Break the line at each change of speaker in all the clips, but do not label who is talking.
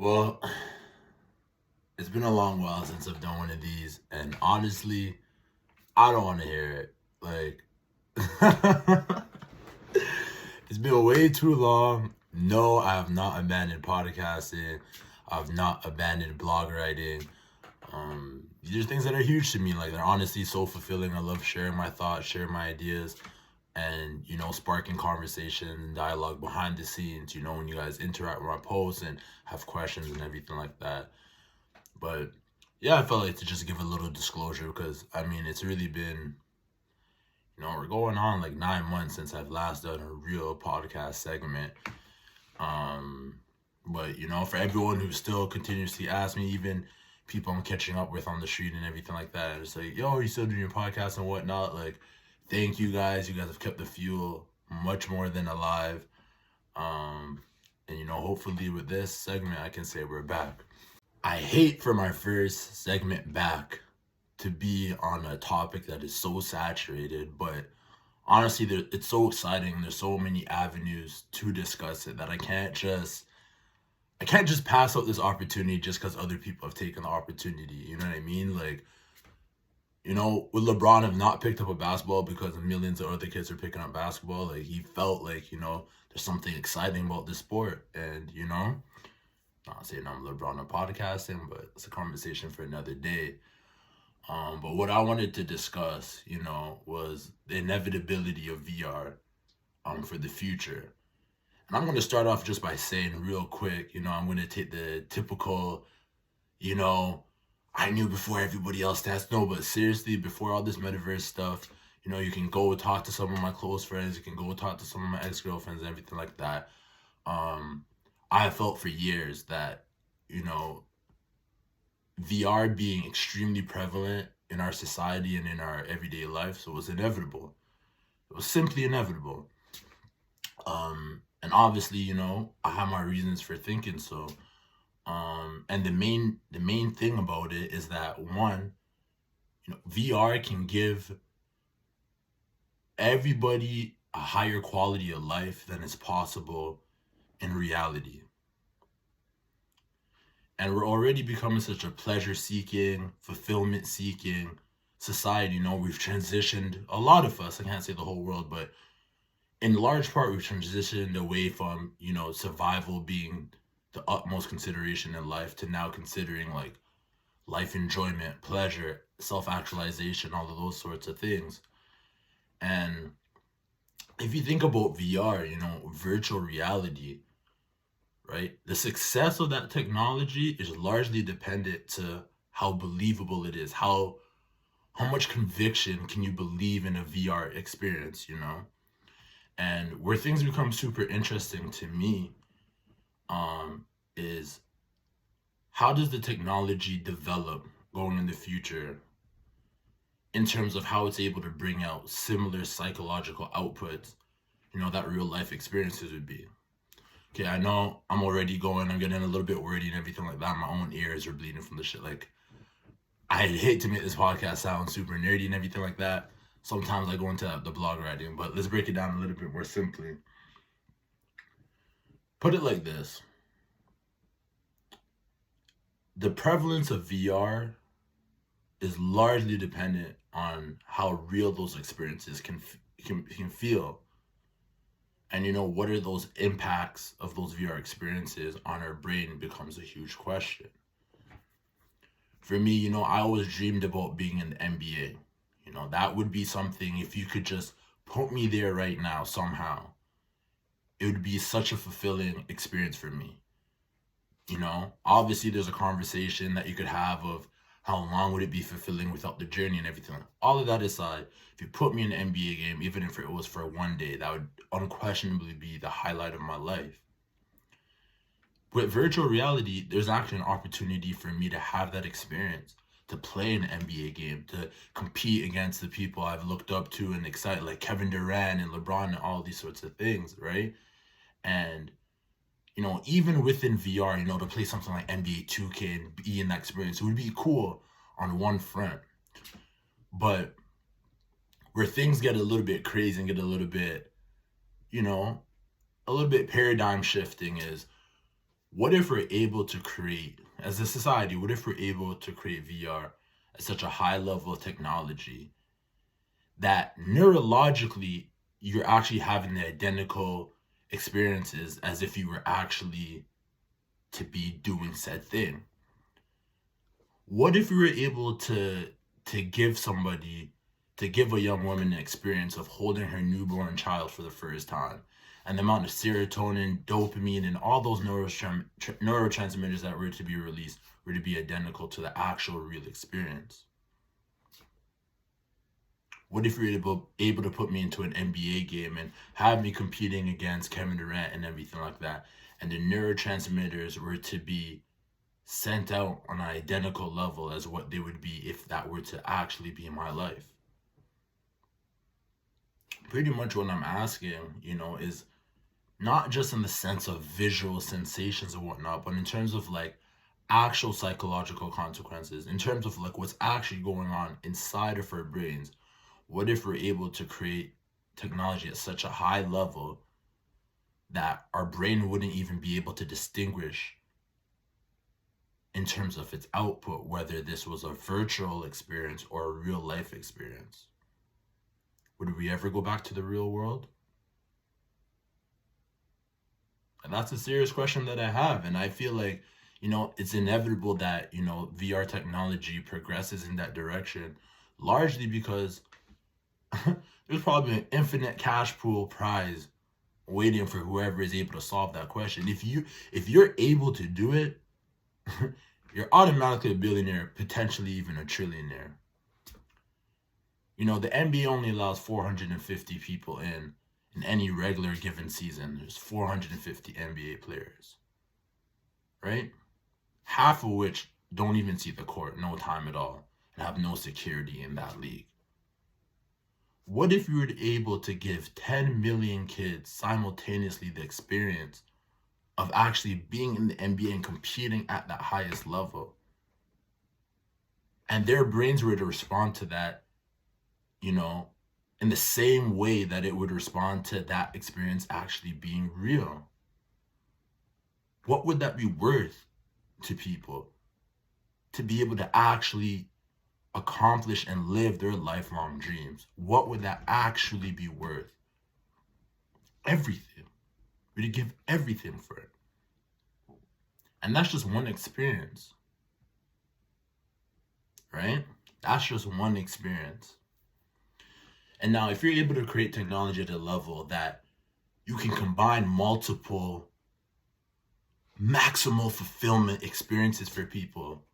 Well, it's been a long while since I've done one of these, and honestly, I don't want to hear it. Like, it's been way too long. No, I have not abandoned podcasting. I've not abandoned blog writing. These are things that are huge to me. Like, they're honestly so fulfilling. I love sharing my thoughts, sharing my ideas, and sparking conversation and dialogue behind the scenes. When you guys interact with my posts and have questions and everything like that. But yeah, I felt like to just give a little disclosure because it's really been, we're going on like 9 months since I've last done a real podcast segment. Um, but for everyone who still continuously asks me, even people I'm catching up with on the street and everything like that, it's like, yo, are you still doing your podcast and whatnot? Like, thank you guys. You guys have kept the fuel much more than alive. And hopefully with this segment, I can say we're back. I hate for my first segment back to be on a topic that is so saturated, but honestly, it's so exciting. There's so many avenues to discuss it that I can't just pass up this opportunity just because other people have taken the opportunity. You know what I mean? Like, would LeBron have not picked up a basketball because millions of other kids are picking up basketball? Like, he felt like, there's something exciting about this sport. And, not saying I'm LeBron on podcasting, but it's a conversation for another day. But what I wanted to discuss, was the inevitability of VR for the future. And I'm going to start off just by saying real quick, I'm going to take the typical, you know, I knew before everybody else test. No, but seriously, before all this metaverse stuff, you can go talk to some of my close friends. You can go talk to some of my ex-girlfriends and everything like that. I have felt for years that, VR being extremely prevalent in our society and in our everyday life, so it was inevitable. It was simply inevitable. And obviously, I have my reasons for thinking so. And the main thing about it is that one, VR can give everybody a higher quality of life than is possible in reality. And we're already becoming such a pleasure seeking, fulfillment seeking society. We've transitioned, a lot of us, I can't say the whole world, but in large part, we've transitioned away from, survival being the utmost consideration in life to now considering like life enjoyment, pleasure, self actualization, all of those sorts of things. And if you think about VR, virtual reality, right? The success of that technology is largely dependent to how believable it is. How much conviction can you believe in a VR experience, And where things become super interesting to me is how does the technology develop going in the future in terms of how it's able to bring out similar psychological outputs, that real life experiences would be. Okay, I know I'm getting a little bit wordy and everything like that. My own ears are bleeding from the shit. Like, I hate to make this podcast sound super nerdy and everything like that. Sometimes I go into the blog writing, but let's break it down a little bit more simply. Put it like this. The prevalence of VR is largely dependent on how real those experiences can feel. And what are those impacts of those VR experiences on our brain becomes a huge question. For me, I always dreamed about being in the NBA. That would be something, if you could just put me there right now somehow, it would be such a fulfilling experience for me. Obviously there's a conversation that you could have of how long would it be fulfilling without the journey and everything. All of that aside, if you put me in an NBA game, even if it was for one day, that would unquestionably be the highlight of my life. With virtual reality, there's actually an opportunity for me to have that experience, to play an NBA game, to compete against the people I've looked up to and excited, like Kevin Durant and LeBron and all these sorts of things, right? And even within VR, to play something like NBA 2K and be in that experience, it would be cool on one front. But where things get a little bit crazy and get a little bit paradigm shifting is What if we're able to create, as a society, what if we're able to create VR at such a high level of technology that neurologically you're actually having the identical experiences as if you were actually to be doing said thing? What if we were able to give somebody, to give a young woman an experience of holding her newborn child for the first time, and the amount of serotonin, dopamine, and all those neurotransmitters that were to be released were to be identical to the actual real experience? What if you're able to put me into an NBA game and have me competing against Kevin Durant and everything like that, and the neurotransmitters were to be sent out on an identical level as what they would be if that were to actually be my life? Pretty much what I'm asking, is not just in the sense of visual sensations and whatnot, but in terms of like actual psychological consequences, in terms of like what's actually going on inside of our brains. What if we're able to create technology at such a high level that our brain wouldn't even be able to distinguish in terms of its output, whether this was a virtual experience or a real life experience? Would we ever go back to the real world? And that's a serious question that I have. And I feel like, it's inevitable that, VR technology progresses in that direction, largely because there's probably an infinite cash pool prize waiting for whoever is able to solve that question. If you're able to do it, you're automatically a billionaire, potentially even a trillionaire. The NBA only allows 450 people in any regular given season. There's 450 NBA players, right? Half of which don't even see the court, no time at all, and have no security in that league. What if you were able to give 10 million kids simultaneously the experience of actually being in the NBA and competing at that highest level? And their brains were to respond to that, in the same way that it would respond to that experience actually being real. What would that be worth to people to be able to actually accomplish and live their lifelong dreams? What would that actually be worth? Everything. We'd give everything for it. And that's just one experience, right? That's just one experience. And now, if you're able to create technology at a level that you can combine multiple maximal fulfillment experiences for people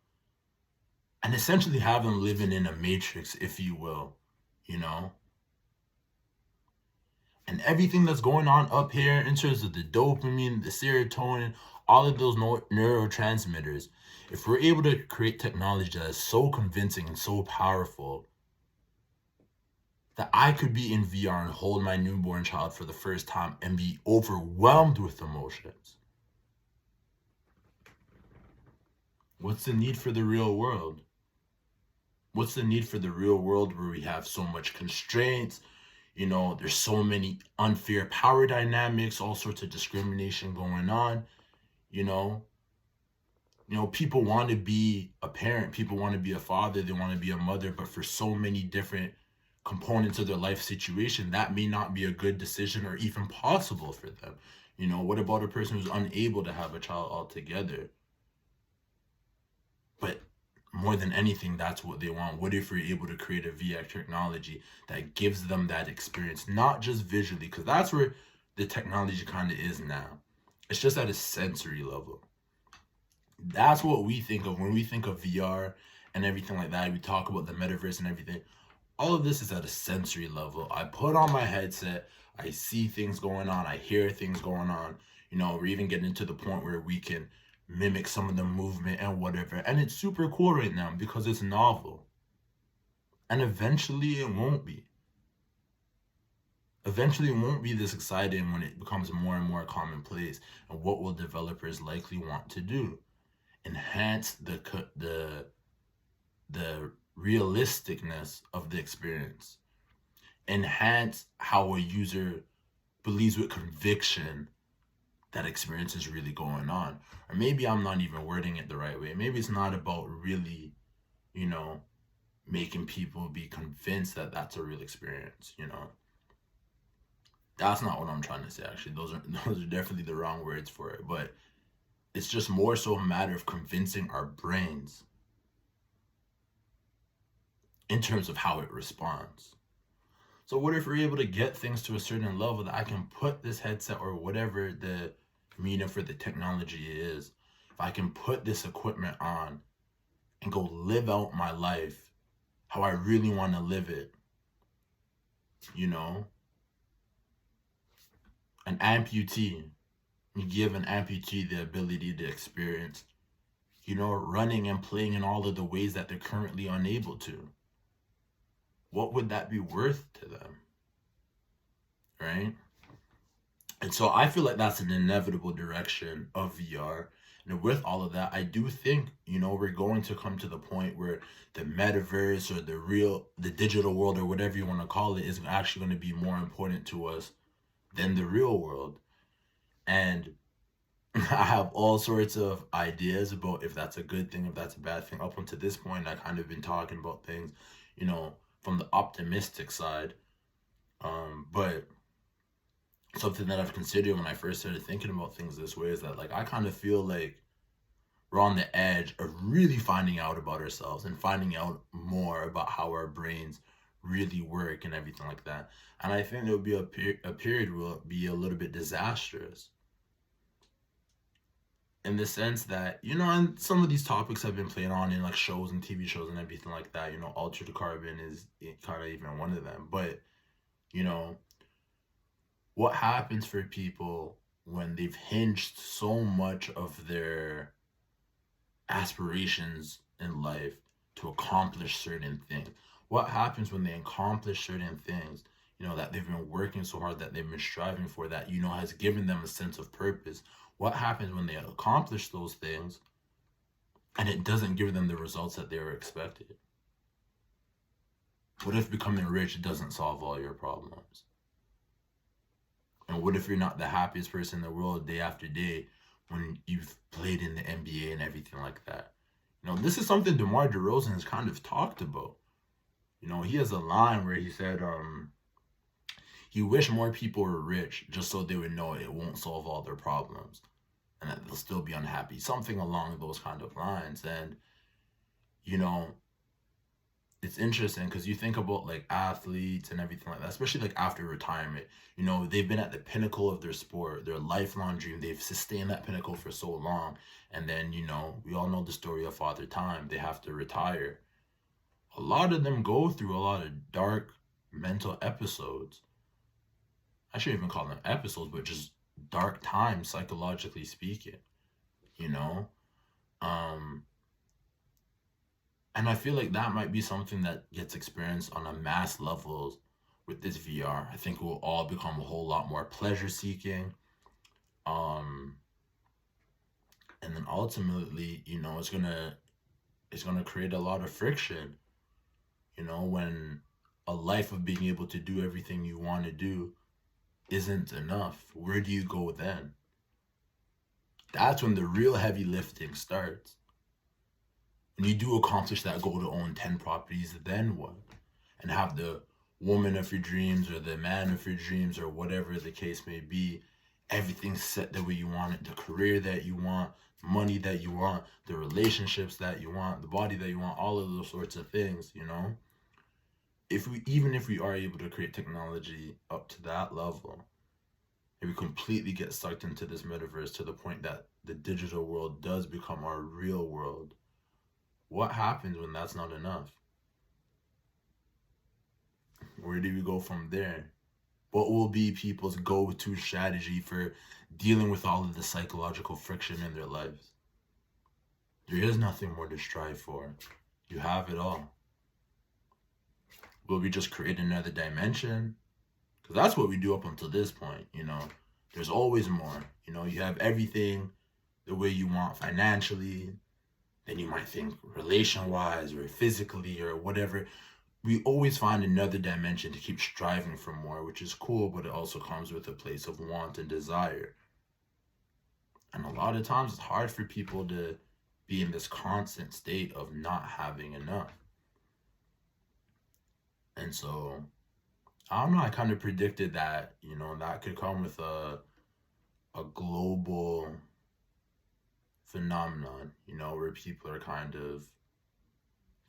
and essentially have them living in a matrix, if you will, and everything that's going on up here in terms of the dopamine, the serotonin, all of those neurotransmitters, if we're able to create technology that is so convincing and so powerful that I could be in VR and hold my newborn child for the first time and be overwhelmed with emotions, what's the need for the real world? What's the need for the real world where we have so much constraints? There's so many unfair power dynamics, all sorts of discrimination going on. People want to be a parent, people want to be a father, they want to be a mother, but for so many different components of their life situation, that may not be a good decision or even possible for them. What about a person who's unable to have a child altogether? But more than anything, that's what they want. What if we're able to create a VR technology that gives them that experience, not just visually, because that's where the technology kind of is now. It's just at a sensory level. That's what we think of when we think of VR and everything like that. We talk about the metaverse and everything. All of this is at a sensory level. I put on my headset, I see things going on, I hear things going on. We're even getting to the point where we can mimic some of the movement and whatever. And it's super cool right now because it's novel. And eventually it won't be. Eventually it won't be this exciting when it becomes more and more commonplace. And what will developers likely want to do? Enhance the realisticness of the experience. Enhance how a user believes with conviction that experience is really going on. Or maybe I'm not even wording it the right way. Maybe it's not about really, you know, making people be convinced that that's a real experience, you know. That's not what I'm trying to say, actually. Those are definitely the wrong words for it. But it's just more so a matter of convincing our brains in terms of how it responds. So what if we're able to get things to a certain level that I can put this headset or whatever the medium for the technology is, if I can put this equipment on and go live out my life how I really want to live it, you know? An amputee, you give an amputee the ability to experience, you know, running and playing in all of the ways that they're currently unable to. What would that be worth to them? Right? And so I feel like that's an inevitable direction of VR. And with all of that, I do think, you know, we're going to come to the point where the metaverse or the digital world or whatever you want to call it is actually going to be more important to us than the real world. And I have all sorts of ideas about if that's a good thing, if that's a bad thing. Up until this point, I kind of been talking about things, you know, from the optimistic side. But something that I've considered when I first started thinking about things this way is that, like, I kind of feel like we're on the edge of really finding out about ourselves and finding out more about how our brains really work and everything like that. And I think there'll be a period will be a little bit disastrous in the sense that, you know, and some of these topics have been played on in like shows and TV shows and everything like that. You know, altered carbon is kind of even one of them. But, you know, what happens for people when they've hinged so much of their aspirations in life to accomplish certain things? What happens when they accomplish certain things, you know, that they've been working so hard, that they've been striving for, that, you know, has given them a sense of purpose? What happens when they accomplish those things and it doesn't give them the results that they were expected? What if becoming rich doesn't solve all your problems? And what if you're not the happiest person in the world day after day when you've played in the NBA and everything like that? You know, this is something DeMar DeRozan has kind of talked about. You know, he has a line where he said, he wished more people were rich just so they would know it won't solve all their problems and that they'll still be unhappy. Something along those kind of lines. And, you know, it's interesting because you think about like athletes and everything like that, especially like after retirement, you know, they've been at the pinnacle of their sport, their lifelong dream. They've sustained that pinnacle for so long. And then, you know, we all know the story of Father Time. They have to retire. A lot of them go through a lot of dark mental episodes. I shouldn't even call them episodes, but just dark times, psychologically speaking, you know? And I feel like that might be something that gets experienced on a mass level with this VR. I think we'll all become a whole lot more pleasure seeking. And then ultimately, you know, it's gonna create a lot of friction, you know, when a life of being able to do everything you want to do isn't enough. Where do you go then? That's when the real heavy lifting starts. When you do accomplish that goal to own 10 properties, then what? And have the woman of your dreams or the man of your dreams or whatever the case may be, everything set the way you want it, the career that you want, the money that you want, the relationships that you want, the body that you want, all of those sorts of things, you know? Even if we are able to create technology up to that level, if we completely get sucked into this metaverse to the point that the digital world does become our real world, what happens when that's not enough? Where do we go from there? What will be people's go-to strategy for dealing with all of the psychological friction in their lives? There is nothing more to strive for. You have it all. Will we just create another dimension? Because that's what we do up until this point, you know. There's always more. You know, you have everything the way you want financially. Then you might think relation-wise or physically or whatever. We always find another dimension to keep striving for more, which is cool, but it also comes with a place of want and desire. And a lot of times it's hard for people to be in this constant state of not having enough. And so, I don't know, I kind of predicted that, that could come with a global phenomenon, where people are kind of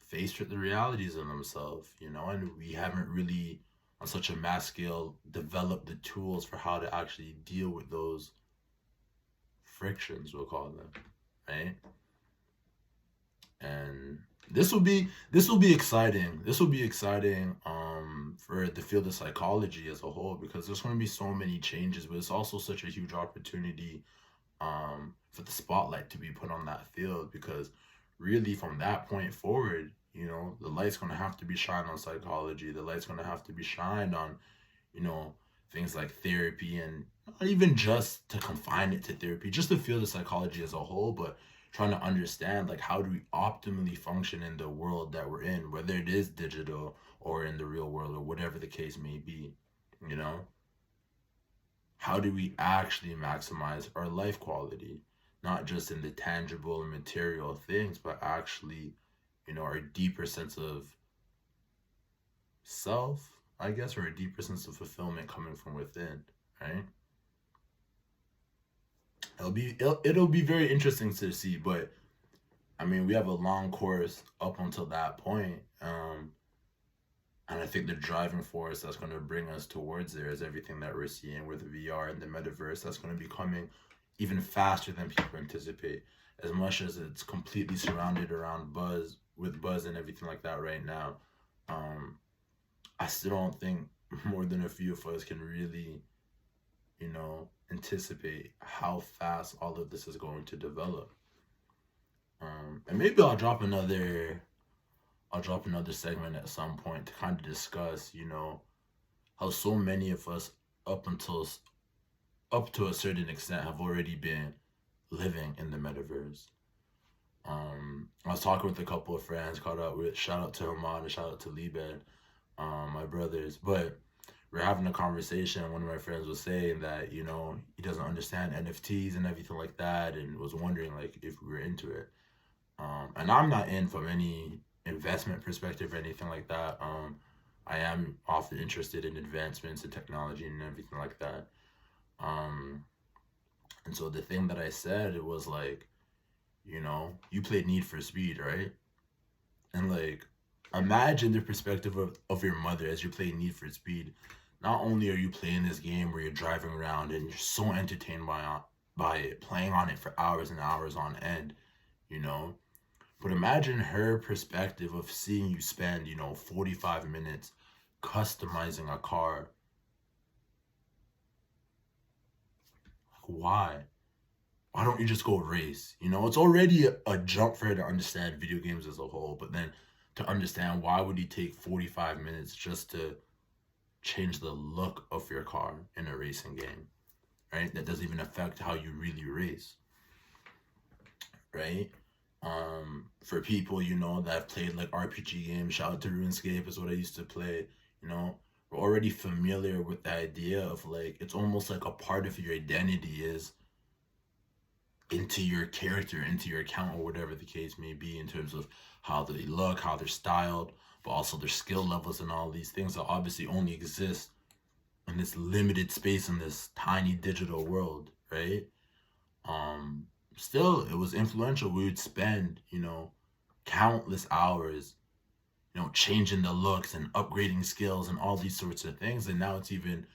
faced with the realities of themselves, and we haven't really, on such a mass scale, developed the tools for how to actually deal with those frictions, we'll call them, right? And this will be exciting. This will be exciting for the field of psychology as a whole, because there's going to be so many changes, but it's also such a huge opportunity for the spotlight to be put on that field, because really from that point forward, the light's going to have to be shined on psychology. The light's going to have to be shined on, things like therapy, and not even just to confine it to therapy, just the field of psychology as a whole, but trying to understand, like, how do we optimally function in the world that we're in, whether it is digital or in the real world or whatever the case may be, How do we actually maximize our life quality, not just in the tangible and material things, but actually, our deeper sense of self, I guess, or a deeper sense of fulfillment coming from within, right? It'll be very interesting to see, but I mean, we have a long course up until that point, and I think the driving force that's going to bring us towards there is everything that we're seeing with VR and the metaverse. That's going to be coming even faster than people anticipate. As much as it's completely surrounded around buzz and everything like that right now, I still don't think more than a few of us can really, anticipate how fast all of this is going to develop. And maybe I'll drop another segment at some point to kind of discuss, how so many of us up to a certain extent have already been living in the metaverse. I was talking with a couple of friends, shout out to Herman and shout out to Liebed, my brothers, but we're having a conversation. One of my friends was saying that, he doesn't understand NFTs and everything like that, and was wondering, like, if we were into it. And I'm not in from any investment perspective or anything like that. I am often interested in advancements in technology and everything like that. And so the thing that I said, it was like, you played Need for Speed, right? And like, imagine the perspective of your mother as you're playing Need for Speed. Not only are you playing this game where you're driving around and you're so entertained by it, playing on it for hours and hours on end, but imagine her perspective of seeing you spend, 45 minutes customizing a car. Why? Why don't you just go race? It's already a jump for her to understand video games as a whole, but then to understand, why would you take 45 minutes just to change the look of your car in a racing game, right? That doesn't even affect how you really race, right? For people, that have played like RPG games, shout out to RuneScape is what I used to play, we're already familiar with the idea of, like, it's almost like a part of your identity is into your character, into your account, or whatever the case may be, in terms of how they look, how they're styled, but also their skill levels and all these things that obviously only exist in this limited space in this tiny digital world, right? Still, it was influential. We would spend, countless hours, changing the looks and upgrading skills and all these sorts of things. And now it's even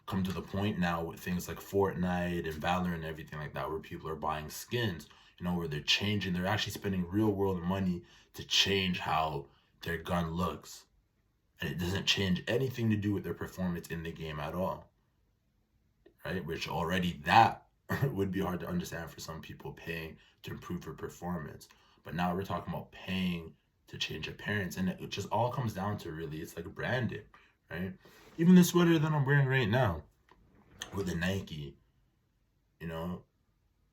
come to the point now with things like Fortnite and Valorant and everything like that, where people are buying skins, where they're actually spending real world money to change how their gun looks. And it doesn't change anything to do with their performance in the game at all, right? Which already that would be hard to understand for some people, paying to improve their performance. But now we're talking about paying to change appearance, and it just all comes down to, really, it's like branding, right? Even the sweater that I'm wearing right now with the Nike,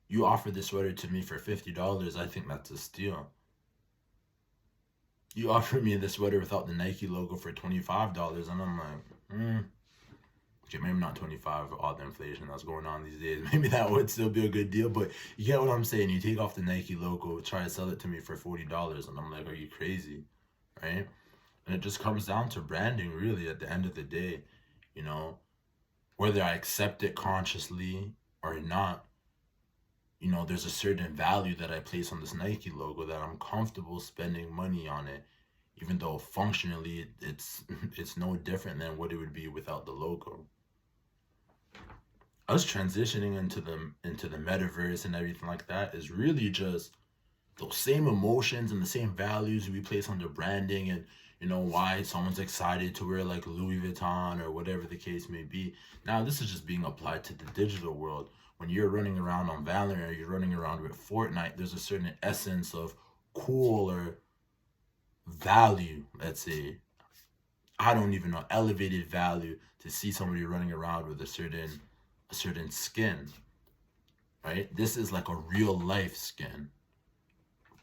you offer this sweater to me for $50, I think that's a steal. You offer me this sweater without the Nike logo for $25, and I'm like, Okay, maybe not 25 with all the inflation that's going on these days. Maybe that would still be a good deal, but you get what I'm saying. You take off the Nike logo, try to sell it to me for $40, and I'm like, are you crazy? Right? And it just comes down to branding, really, at the end of the day. You know, whether I accept it consciously or not, there's a certain value that I place on this Nike logo that I'm comfortable spending money on it, even though functionally it's it's no different than what it would be without the logo. Us transitioning into the metaverse and everything like that is really just those same emotions and the same values we place on the branding, and why someone's excited to wear like Louis Vuitton or whatever the case may be. Now this is just being applied to the digital world. When you're running around on Valorant or you're running around with Fortnite, there's a certain essence of cool or value, let's say, I don't even know, elevated value to see somebody running around with a certain skin, right? This is like a real life skin.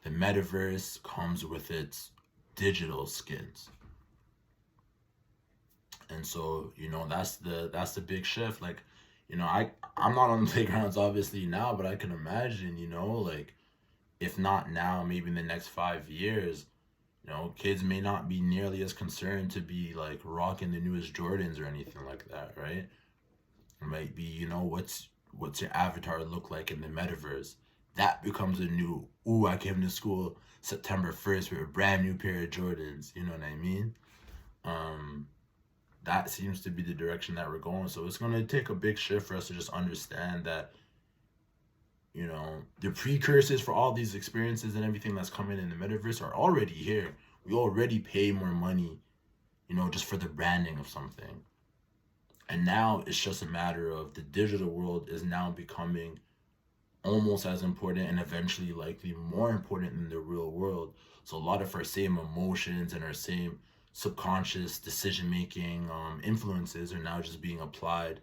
The metaverse comes with its digital skins. And so, that's the big shift. Like, I'm not on the playgrounds obviously now, but I can imagine, like, if not now, maybe in the next 5 years, kids may not be nearly as concerned to be like rocking the newest Jordans or anything like that, right? It might be, what's your avatar look like in the metaverse? That becomes a new, ooh, I came to school September 1st with a brand new pair of Jordans. You know what I mean? That seems to be the direction that we're going. So it's going to take a big shift for us to just understand that, the precursors for all these experiences and everything that's coming in the metaverse are already here. We already pay more money, just for the branding of something. And now it's just a matter of the digital world is now becoming almost as important and eventually likely more important than the real world. So a lot of our same emotions and our same subconscious decision making influences are now just being applied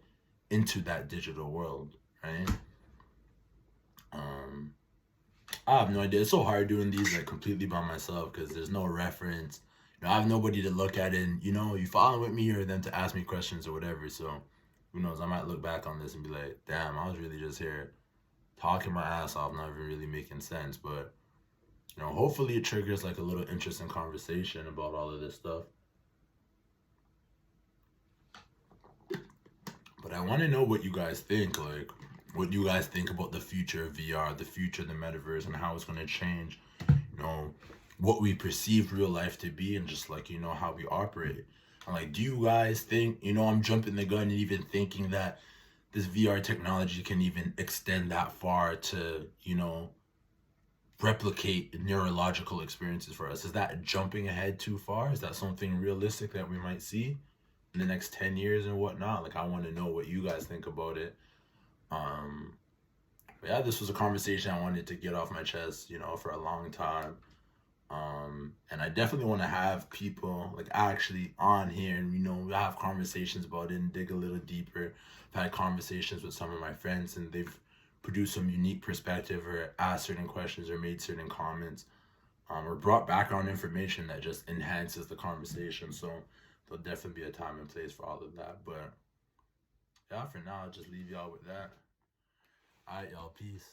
into that digital world, right? I have no idea. It's so hard doing these like completely by myself because there's no reference. I have nobody to look at and you follow with me or them to ask me questions or whatever. So who knows? I might look back on this and be like, damn, I was really just here talking my ass off, not even really making sense. But hopefully it triggers like a little interesting conversation about all of this stuff. But I want to know what you guys think, like what you guys think about the future of VR, the future of the metaverse, and how it's going to change, what we perceive real life to be, and just like, how we operate. And like, do you guys think, I'm jumping the gun and even thinking that this VR technology can even extend that far to, replicate neurological experiences for us? Is that jumping ahead too far? Is that something realistic that we might see in the next 10 years and whatnot? Like, I want to know what you guys think about it. Yeah, this was a conversation I wanted to get off my chest, for a long time. And I definitely want to have people like actually on here and, we have conversations about it and dig a little deeper. I've had conversations with some of my friends and they've produced some unique perspective or asked certain questions or made certain comments, or brought background information that just enhances the conversation. So there'll definitely be a time and place for all of that. But yeah, for now, I'll just leave y'all with that. All right, y'all. Peace.